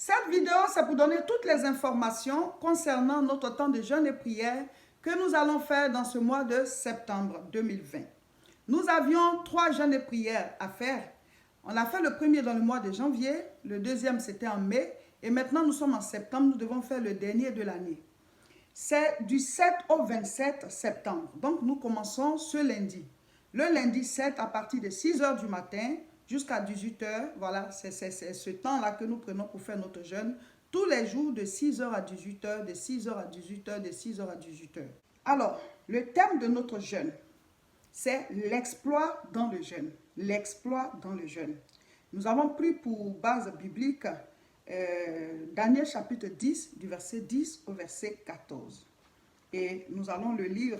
Cette vidéo, c'est pour donner toutes les informations concernant notre temps de jeûne et prière que nous allons faire dans ce mois de septembre 2020. Nous avions 3 jeûnes et prières à faire. On a fait le premier dans le mois de janvier, le deuxième c'était en mai, et maintenant nous sommes en septembre, nous devons faire le dernier de l'année. C'est du 7 au 27 septembre, donc nous commençons ce lundi. Le lundi 7 à partir de 6 h du matin jusqu'à 18 h, voilà, c'est ce temps-là que nous prenons pour faire notre jeûne, tous les jours de 6 h à 18 h, de 6 h à 18 h, de 6 h à 18 h. Alors, le thème de notre jeûne, c'est l'exploit dans le jeûne. L'exploit dans le jeûne. Nous avons pris pour base biblique Daniel chapitre 10, du verset 10 au verset 14. Et nous allons le lire.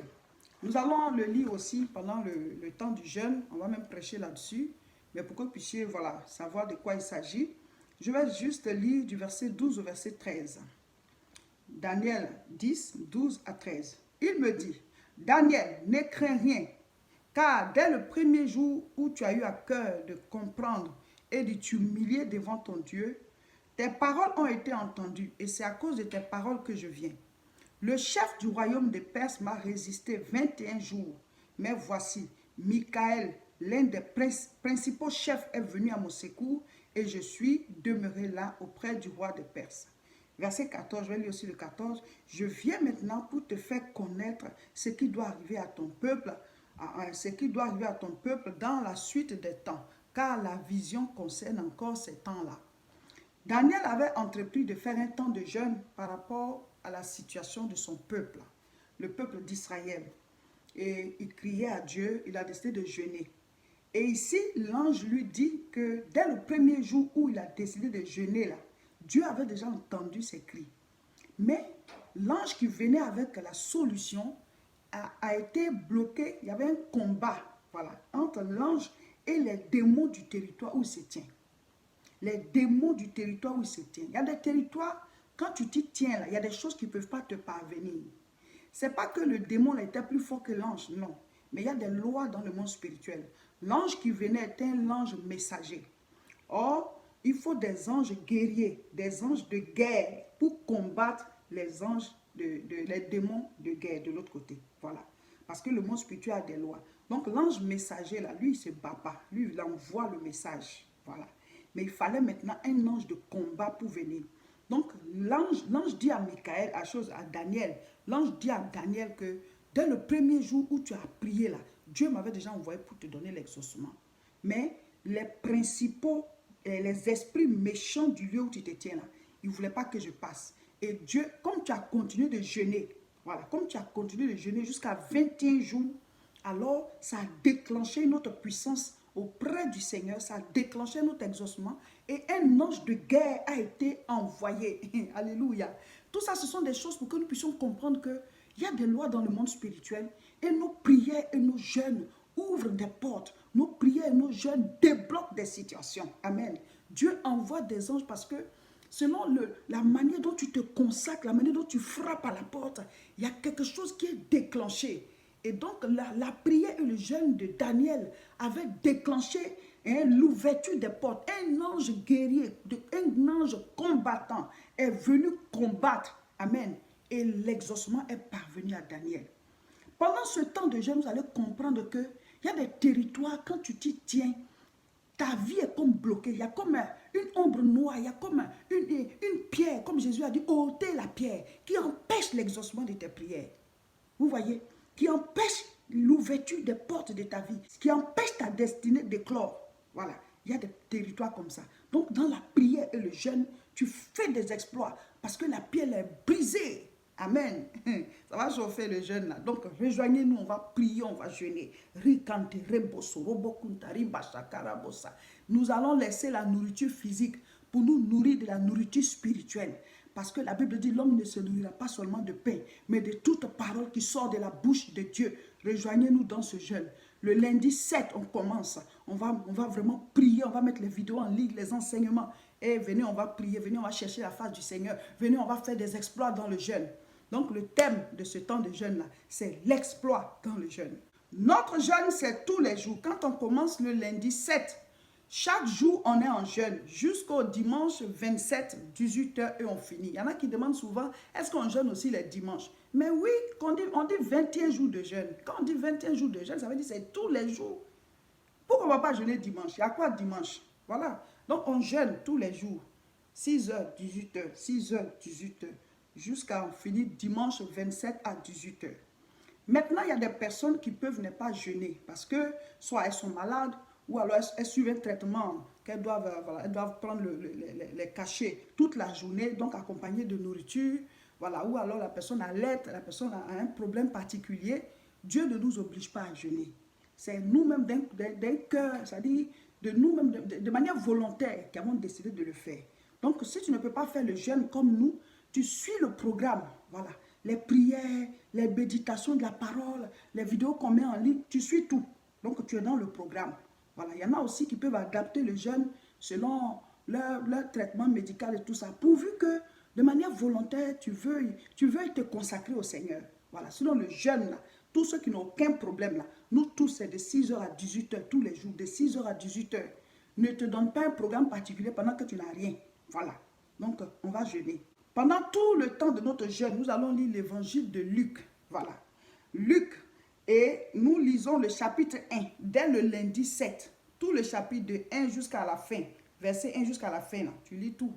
Nous allons le lire aussi pendant le temps du jeûne. On va même prêcher là-dessus. Mais pour que vous puissiez savoir de quoi il s'agit, je vais juste lire du verset 12 au verset 13. Daniel 10, 12 à 13. Il me dit, Daniel, ne crains rien, car dès le premier jour où tu as eu à cœur de comprendre et de t'humilier devant ton Dieu, tes paroles ont été entendues et c'est à cause de tes paroles que je viens. Le chef du royaume de Perse m'a résisté 21 jours. Mais voici, Michael, l'un des principaux chefs, est venu à mon secours et je suis demeuré là auprès du roi de Perse. Verset 14, je vais lire aussi le 14. Je viens maintenant pour te faire connaître ce qui doit arriver à ton peuple, dans la suite des temps, car la vision concerne encore ces temps-là. Daniel avait entrepris de faire un temps de jeûne par rapport à la situation de son peuple, le peuple d'Israël. Et il criait à Dieu, il a décidé de jeûner. Et ici, l'ange lui dit que dès le premier jour où il a décidé de jeûner, là, Dieu avait déjà entendu ses cris. Mais l'ange qui venait avec la solution a été bloqué. Il y avait un combat, entre l'ange et les démons du territoire où il se tient. Les démons du territoire où il se tient. Il y a des territoires, quand tu t'y tiens là, il y a des choses qui ne peuvent pas te parvenir. Ce n'est pas que le démon était plus fort que l'ange, non. Mais il y a des lois dans le monde spirituel. L'ange qui venait était un ange messager. Or, il faut des anges guerriers, des anges de guerre pour combattre les démons de guerre de l'autre côté. Voilà. Parce que le monde spirituel a des lois. Donc, l'ange messager, là, lui, il ne se bat pas. Lui, il envoie le message. Voilà. Mais il fallait maintenant un ange de combat pour venir. Donc, l'ange dit à Michael, à Daniel, l'ange dit à Daniel que dès le premier jour où tu as prié là, Dieu m'avait déjà envoyé pour te donner l'exaucement. Mais les principaux, les esprits méchants du lieu où tu te tiens là, ils ne voulaient pas que je passe. Et Dieu, comme tu as continué de jeûner, comme tu as continué de jeûner jusqu'à 21 jours, alors ça a déclenché notre puissance auprès du Seigneur, ça a déclenché notre exaucement et un ange de guerre a été envoyé. Alléluia. Tout ça, ce sont des choses pour que nous puissions comprendre qu'il y a des lois dans le monde spirituel et nos prières et nos jeûnes ouvrent des portes. Nos prières et nos jeûnes débloquent des situations. Amen. Dieu envoie des anges parce que selon la manière dont tu te consacres, la manière dont tu frappes à la porte, il y a quelque chose qui est déclenché. Et donc, la prière et le jeûne de Daniel avaient déclenché l'ouverture des portes. Un ange guerrier, un ange combattant est venu combattre. Amen. Et l'exaucement est parvenu à Daniel. Pendant ce temps de jeûne, vous allez comprendre qu'il y a des territoires, quand tu t'y tiens, ta vie est comme bloquée. Il y a comme une ombre noire, il y a comme une pierre, comme Jésus a dit, ôtez la pierre, qui empêche l'exaucement de tes prières. Vous voyez, qui empêche l'ouverture des portes de ta vie, qui empêche ta destinée d'éclore. Voilà, il y a des territoires comme ça. Donc, dans la prière et le jeûne, tu fais des exploits parce que la pierre est brisée. Amen. Ça va chauffer le jeûne là. Donc, rejoignez-nous, on va prier, on va jeûner. Nous allons laisser la nourriture physique pour nous nourrir de la nourriture spirituelle. Parce que la Bible dit l'homme ne se nourrira pas seulement de pain, mais de toute parole qui sort de la bouche de Dieu. Rejoignez-nous dans ce jeûne. Le lundi 7, on commence. On va vraiment prier, on va mettre les vidéos en ligne, les enseignements. Et venez, on va prier, venez, on va chercher la face du Seigneur. Venez, on va faire des exploits dans le jeûne. Donc le thème de ce temps de jeûne-là, c'est l'exploit dans le jeûne. Notre jeûne, c'est tous les jours. Quand on commence le lundi 7, Chaque jour, on est en jeûne jusqu'au dimanche 27, 18h et on finit. Il y en a qui demandent souvent, est-ce qu'on jeûne aussi les dimanches? Mais oui, on dit 21 jours de jeûne. Quand on dit 21 jours de jeûne, ça veut dire que c'est tous les jours. Pourquoi on ne va pas jeûner dimanche? Il y a quoi dimanche? Voilà. Donc on jeûne tous les jours. 6h, 18h, 6h, 18h, jusqu'à on finit dimanche 27 à 18h. Maintenant, il y a des personnes qui peuvent ne pas jeûner parce que soit elles sont malades ou alors elles suivent un traitement qu'elles doivent, voilà, elles doivent prendre les cachets toute la journée, donc accompagnées de nourriture, voilà, ou alors la personne allait, la personne a un problème particulier. Dieu ne nous oblige pas à jeûner. C'est nous-mêmes d'un cœur, c'est-à-dire de nous-mêmes, de manière volontaire, qui avons décidé de le faire. Donc, si tu ne peux pas faire le jeûne comme nous, tu suis le programme, voilà. Les prières, les méditations de la parole, les vidéos qu'on met en ligne, tu suis tout. Donc, tu es dans le programme. Voilà. Il y en a aussi qui peuvent adapter le jeûne selon leur traitement médical et tout ça, pourvu que, de manière volontaire, tu veuilles te consacrer au Seigneur. Voilà. Sinon, le jeûne, là, tous ceux qui n'ont aucun problème, là, nous tous, c'est de 6h à 18h, tous les jours, de 6h à 18h. Ne te donne pas un programme particulier pendant que tu n'as rien. Voilà. Donc, on va jeûner. Pendant tout le temps de notre jeûne, nous allons lire l'évangile de Luc. Voilà. Luc, et nous lisons le chapitre 1, dès le lundi 7. Tout le chapitre de 1 jusqu'à la fin. Verset 1 jusqu'à la fin, là, tu lis tout.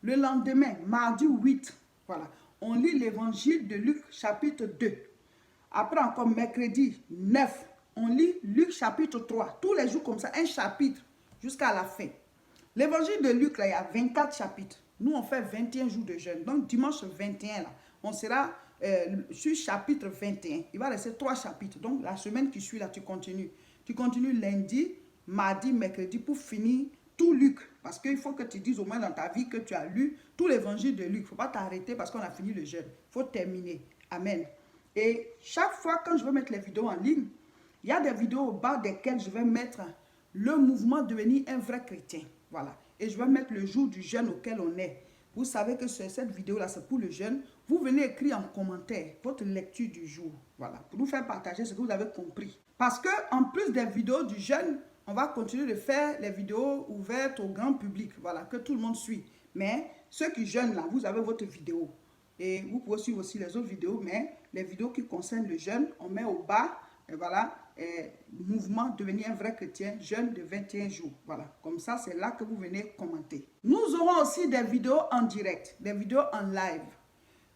Le lendemain, mardi 8, voilà, on lit l'évangile de Luc, chapitre 2. Après encore, mercredi 9, on lit Luc, chapitre 3. Tous les jours comme ça, un chapitre jusqu'à la fin. L'évangile de Luc, là, il y a 24 chapitres. Nous, on fait 21 jours de jeûne. Donc, dimanche 21, là, on sera sur chapitre 21. Il va rester 3 chapitres. Donc, la semaine qui suit, là, tu continues. Tu continues lundi, mardi, mercredi pour finir tout Luc. Parce qu'il faut que tu dises au moins dans ta vie que tu as lu tout l'évangile de Luc. Il ne faut pas t'arrêter parce qu'on a fini le jeûne. Il faut terminer. Amen. Et chaque fois, quand je vais mettre les vidéos en ligne, il y a des vidéos au bas desquelles je vais mettre le mouvement devenir un vrai chrétien. Voilà. Et je vais mettre le jour du jeûne auquel on est. Vous savez que cette vidéo-là, c'est pour le jeûne. Vous venez écrire en commentaire votre lecture du jour. Voilà. Pour nous faire partager ce que vous avez compris. Parce que en plus des vidéos du jeûne, on va continuer de faire les vidéos ouvertes au grand public. Voilà. Que tout le monde suit. Mais ceux qui jeûnent là, vous avez votre vidéo. Et vous pouvez suivre aussi les autres vidéos. Mais les vidéos qui concernent le jeûne, on met au bas. Et voilà, mouvement devenir un vrai chrétien, jeûne de 21 jours. Voilà, comme ça, c'est là que vous venez commenter. Nous aurons aussi des vidéos en direct, des vidéos en live.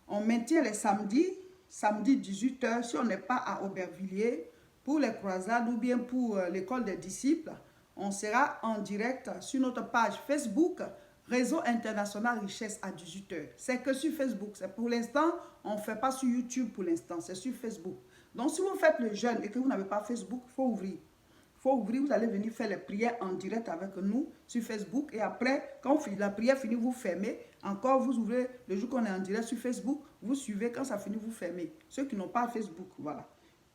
On maintient les samedis, samedi 18h, si on n'est pas à Aubervilliers, pour les croisades ou bien pour l'école des disciples, on sera en direct sur notre page Facebook, Réseau International Richesse à 18h. C'est que sur Facebook. C'est pour l'instant, on ne fait pas sur YouTube pour l'instant, c'est sur Facebook. Donc, si vous faites le jeûne et que vous n'avez pas Facebook, il faut ouvrir. Il faut ouvrir, vous allez venir faire les prières en direct avec nous sur Facebook. Et après, quand la prière finit, vous fermez. Encore, vous ouvrez le jour qu'on est en direct sur Facebook. Vous suivez, quand ça finit, vous fermez. Ceux qui n'ont pas Facebook, voilà.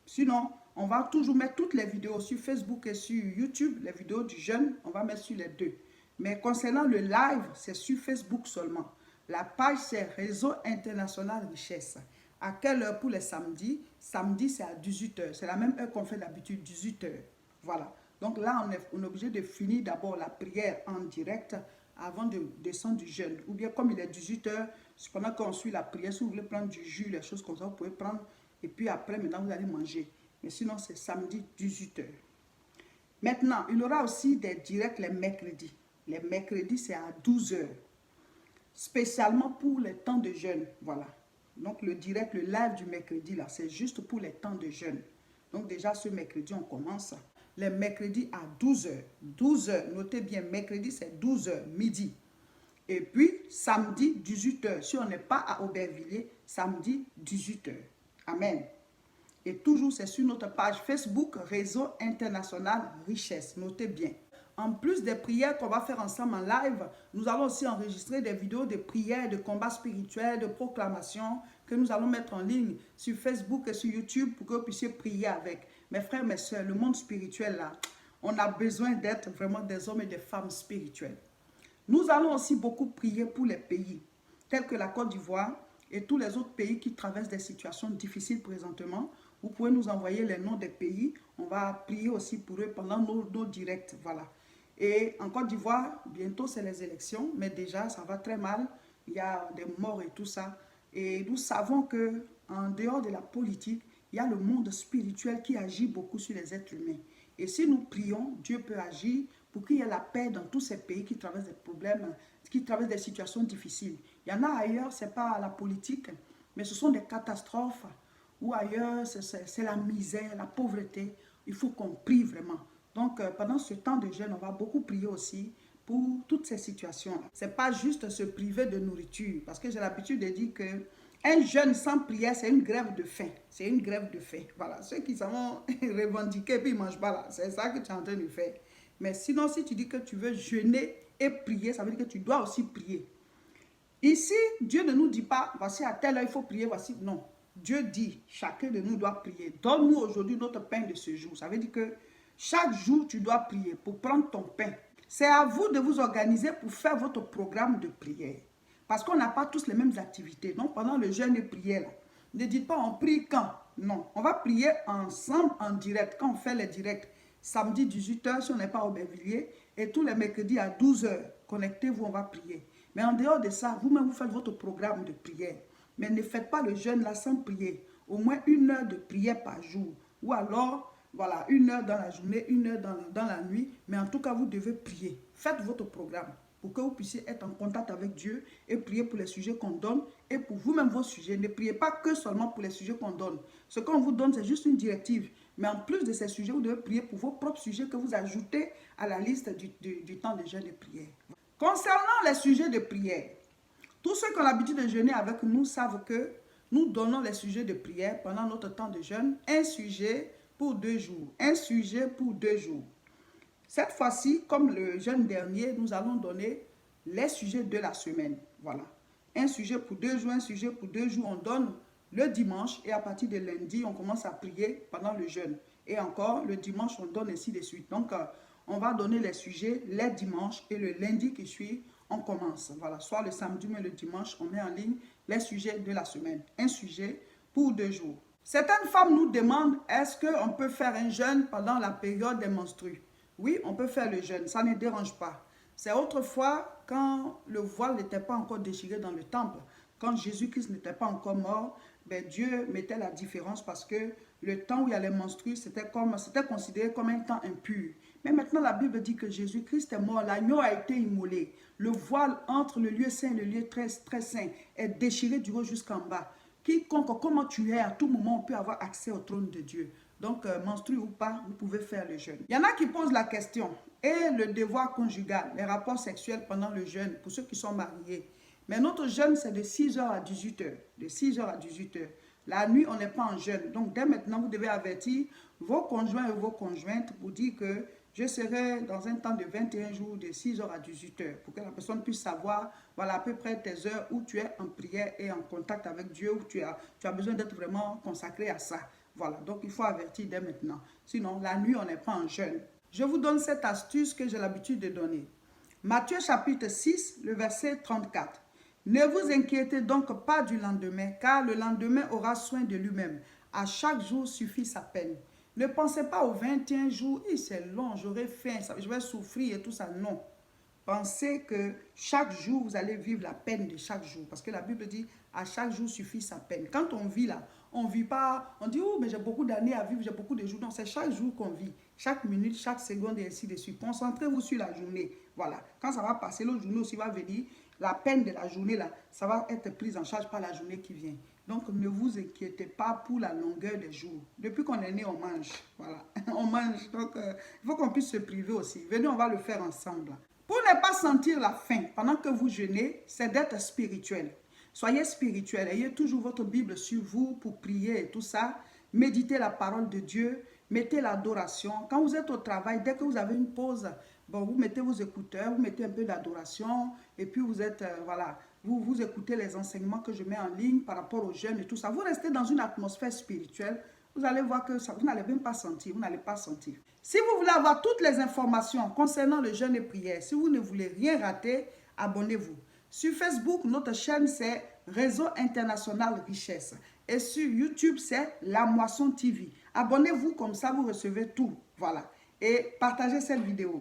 Sinon, on va toujours mettre toutes les vidéos sur Facebook et sur YouTube. Les vidéos du jeûne, on va mettre sur les deux. Mais concernant le live, c'est sur Facebook seulement. La page, c'est Réseau International Richesse. À quelle heure pour les samedis? Samedi, c'est à 18h. C'est la même heure qu'on fait d'habitude, 18h. Voilà. Donc là, on est obligé de finir d'abord la prière en direct avant de descendre du jeûne. Ou bien comme il est 18h, pendant qu'on suit la prière, si vous voulez prendre du jus, les choses comme ça, vous pouvez prendre. Et puis après, maintenant, vous allez manger. Mais sinon, c'est samedi, 18h. Maintenant, il y aura aussi des directs les mercredis. Les mercredis, c'est à 12h. Spécialement pour les temps de jeûne. Voilà. Donc, le direct, le live du mercredi, là, c'est juste pour les temps de jeûne. Donc, déjà, ce mercredi, on commence. Les mercredis à 12h. 12h, notez bien, mercredi, c'est 12h, midi. Et puis, samedi, 18h. Si on n'est pas à Aubervilliers, samedi, 18h. Amen. Et toujours, c'est sur notre page Facebook, Réseau International Richesse. Notez bien. En plus des prières qu'on va faire ensemble en live, nous allons aussi enregistrer des vidéos de prières, de combats spirituels, de proclamations que nous allons mettre en ligne sur Facebook et sur YouTube pour que vous puissiez prier avec. Mes frères, mes soeurs, le monde spirituel là, on a besoin d'être vraiment des hommes et des femmes spirituels. Nous allons aussi beaucoup prier pour les pays, tels que la Côte d'Ivoire et tous les autres pays qui traversent des situations difficiles présentement. Vous pouvez nous envoyer les noms des pays. On va prier aussi pour eux pendant nos directs. Voilà. Et en Côte d'Ivoire, bientôt c'est les élections, mais déjà ça va très mal. Il y a des morts et tout ça. Et nous savons que en dehors de la politique, il y a le monde spirituel qui agit beaucoup sur les êtres humains. Et si nous prions, Dieu peut agir pour qu'il y ait la paix dans tous ces pays qui traversent des problèmes, qui traversent des situations difficiles. Il y en a ailleurs, ce n'est pas la politique, mais ce sont des catastrophes. Ou ailleurs, c'est la misère, la pauvreté. Il faut qu'on prie vraiment. Donc, pendant ce temps de jeûne, on va beaucoup prier aussi pour toutes ces situations-là. Ce n'est pas juste se priver de nourriture, parce que j'ai l'habitude de dire que un jeûne sans prière, c'est une grève de faim. C'est une grève de faim. Voilà, ceux qui savent revendiquer puis ils ne mangent pas là, c'est ça que tu es en train de faire. Mais sinon, si tu dis que tu veux jeûner et prier, ça veut dire que tu dois aussi prier. Ici, Dieu ne nous dit pas, voici à telle heure il faut prier, voici. Non, Dieu dit, chacun de nous doit prier. Donne-nous aujourd'hui notre pain de ce jour. Ça veut dire que chaque jour, tu dois prier pour prendre ton pain. C'est à vous de vous organiser pour faire votre programme de prière. Parce qu'on n'a pas tous les mêmes activités. Donc, pendant le jeûne et prière, là, ne dites pas on prie quand. Non, on va prier ensemble en direct. Quand on fait les directs, samedi 18h si on n'est pas au Bervilliers, et tous les mercredis à 12h, connectez-vous, on va prier. Mais en dehors de ça, vous-même, vous faites votre programme de prière. Mais ne faites pas le jeûne là sans prier. Au moins 1 heure de prière par jour. Ou alors, voilà, 1 heure dans la journée, 1 heure dans la nuit. Mais en tout cas, vous devez prier. Faites votre programme pour que vous puissiez être en contact avec Dieu et prier pour les sujets qu'on donne et pour vous-même vos sujets. Ne priez pas que seulement pour les sujets qu'on donne. Ce qu'on vous donne, c'est juste une directive. Mais en plus de ces sujets, vous devez prier pour vos propres sujets que vous ajoutez à la liste du temps de jeûne et de prière. Concernant les sujets de prière, tous ceux qui ont l'habitude de jeûner avec nous savent que nous donnons les sujets de prière pendant notre temps de jeûne. Un sujet pour 2 jours. Un sujet pour 2 jours. Cette fois-ci, comme le jeûne dernier, nous allons donner les sujets de la semaine. Voilà. Un sujet pour 2 jours, un sujet pour 2 jours. On donne le dimanche et à partir de lundi, on commence à prier pendant le jeûne. Et encore, le dimanche, on donne ainsi de suite. Donc, on va donner les sujets les dimanches et le lundi qui suit, on commence. Voilà, soit le samedi mais le dimanche, on met en ligne les sujets de la semaine. Un sujet pour 2 jours. Certaines femmes nous demandent, est-ce qu'on peut faire un jeûne pendant la période des menstrues? Oui, on peut faire le jeûne, ça ne dérange pas. C'est autrefois, quand le voile n'était pas encore déchiré dans le temple, quand Jésus-Christ n'était pas encore mort, ben Dieu mettait la différence parce que le temps où il y a les menstrues, c'était considéré comme un temps impur. Mais maintenant, la Bible dit que Jésus-Christ est mort, l'agneau a été immolé. Le voile entre le lieu saint et le lieu très, très saint est déchiré du haut jusqu'en bas. Quiconque, comment tu es, à tout moment, on peut avoir accès au trône de Dieu. Donc, menstrue ou pas, vous pouvez faire le jeûne. Il y en a qui posent la question, et le devoir conjugal, les rapports sexuels pendant le jeûne, pour ceux qui sont mariés. Mais notre jeûne, c'est de 6h à 18h. De 6h à 18h. La nuit, on n'est pas en jeûne. Donc, dès maintenant, vous devez avertir vos conjoints et vos conjointes pour dire que je serai dans un temps de 21 jours de 6h à 18h pour que la personne puisse savoir, voilà, à peu près tes heures où tu es en prière et en contact avec Dieu, où tu as besoin d'être vraiment consacré à ça. Voilà, donc il faut avertir dès maintenant. Sinon, la nuit, on n'est pas en jeûne. Je vous donne cette astuce que j'ai l'habitude de donner. Matthieu chapitre 6, le verset 34. Ne vous inquiétez donc pas du lendemain, car le lendemain aura soin de lui-même. À chaque jour suffit sa peine. Ne pensez pas aux 21 jours, c'est long, j'aurai faim, je vais souffrir et tout ça. Non. Pensez que chaque jour, vous allez vivre la peine de chaque jour. Parce que la Bible dit, à chaque jour suffit sa peine. Quand on vit là, on ne vit pas, on dit, oh, mais j'ai beaucoup d'années à vivre, j'ai beaucoup de jours. Non, c'est chaque jour qu'on vit. Chaque minute, chaque seconde et ainsi de suite. Concentrez-vous sur la journée. Voilà. Quand ça va passer, l'autre journée aussi va venir. La peine de la journée là, ça va être prise en charge par la journée qui vient. Donc, ne vous inquiétez pas pour la longueur des jours. Depuis qu'on est né, on mange. Voilà. On mange. Donc, il faut qu'on puisse se priver aussi. Venez, on va le faire ensemble. Pour ne pas sentir la faim pendant que vous jeûnez, c'est d'être spirituel. Soyez spirituel. Ayez toujours votre Bible sur vous pour prier et tout ça. Méditez la parole de Dieu. Mettez l'adoration. Quand vous êtes au travail, dès que vous avez une pause, bon, vous mettez vos écouteurs, vous mettez un peu d'adoration et puis vous êtes, voilà, vous écoutez les enseignements que je mets en ligne par rapport aux jeunes et tout ça. Vous restez dans une atmosphère spirituelle. Vous allez voir que ça, vous n'allez même pas sentir, vous n'allez pas sentir. Si vous voulez avoir toutes les informations concernant le jeûne et prière, si vous ne voulez rien rater, abonnez-vous. Sur Facebook, notre chaîne, c'est Réseau International Richesse. Et sur YouTube, c'est La Moisson TV. Abonnez-vous, comme ça, vous recevez tout. Voilà. Et partagez cette vidéo.